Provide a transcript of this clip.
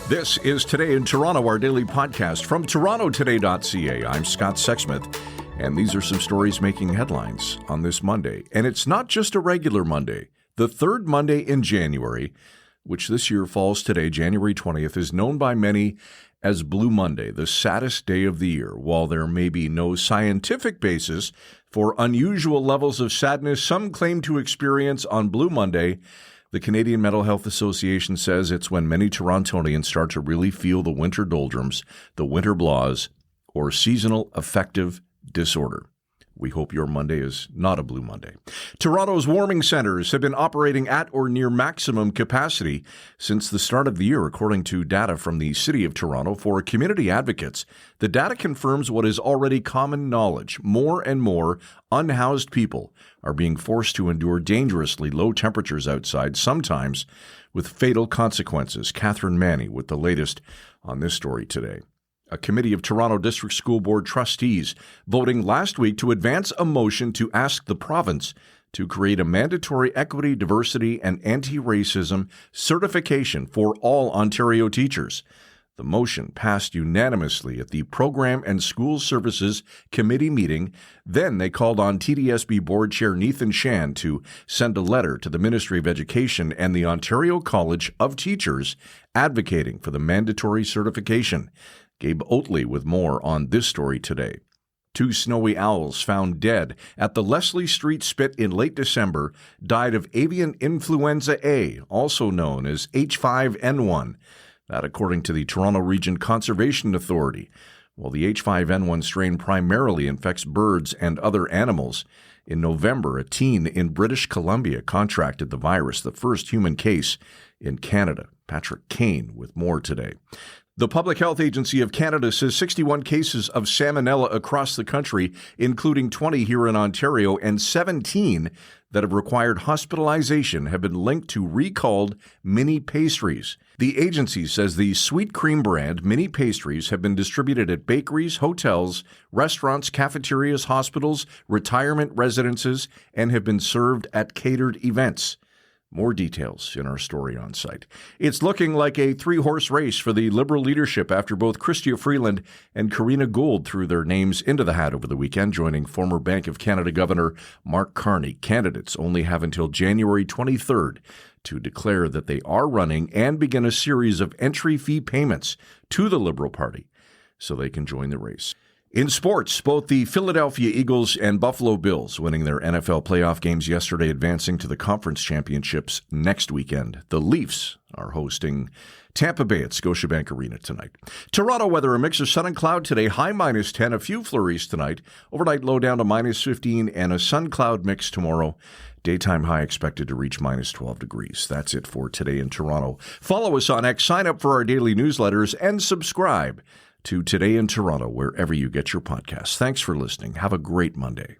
This is Today in Toronto, our daily podcast from torontotoday.ca. I'm Scott Sexsmith, and these are some stories making headlines on this Monday. And it's not just a regular Monday. The third Monday in January, which this year falls today, January 20th, is known by many as Blue Monday, the saddest day of the year. While there may be no scientific basis for unusual levels of sadness some claim to experience on Blue Monday, the Canadian Mental Health Association says it's when many Torontonians start to really feel the winter doldrums, the winter blahs, or seasonal affective disorder. We hope your Monday is not a Blue Monday. Toronto's warming centers have been operating at or near maximum capacity since the start of the year, according to data from the City of Toronto. For community advocates, the data confirms what is already common knowledge. More and more unhoused people are being forced to endure dangerously low temperatures outside, sometimes with fatal consequences. Catherine Manny with the latest on this story today. A committee of Toronto District School Board trustees voting last week to advance a motion to ask the province to create a mandatory equity, diversity, and anti-racism certification for all Ontario teachers. The motion passed unanimously at the Program and School Services Committee meeting. Then they called on TDSB Board Chair Nathan Shan to send a letter to the Ministry of Education and the Ontario College of Teachers advocating for the mandatory certification. Gabe Oatley with more on this story today. 2 snowy owls found dead at the Leslie Street Spit in late December died of avian influenza A, also known as H5N1. That according to the Toronto Region Conservation Authority. While the H5N1 strain primarily infects birds and other animals, in November, a teen in British Columbia contracted the virus, the first human case in Canada. Patrick Kane with more today. The Public Health Agency of Canada says 61 cases of salmonella across the country, including 20 here in Ontario, and 17 that have required hospitalization have been linked to recalled mini pastries. The agency says the sweet cream brand mini pastries have been distributed at bakeries, hotels, restaurants, cafeterias, hospitals, retirement residences, and have been served at catered events. More details in our story on site. It's looking like a 3-horse race for the Liberal leadership after both Freeland and Gould threw their names into the hat over the weekend, joining former Bank of Canada Governor Mark Carney. Candidates only have until January 23rd to declare that they are running and begin a series of entry fee payments to the Liberal Party so they can join the race. In sports, both the Philadelphia Eagles and Buffalo Bills winning their NFL playoff games yesterday, advancing to the conference championships next weekend. The Leafs are hosting Tampa Bay at Scotiabank Arena tonight. Toronto weather, a mix of sun and cloud today, high -10, a few flurries tonight, overnight low down to -15, and a sun-cloud mix tomorrow. Daytime high expected to reach -12 degrees. That's it for Today in Toronto. Follow us on X, sign up for our daily newsletters, and subscribe to Today in Toronto, wherever you get your podcasts. Thanks for listening. Have a great Monday.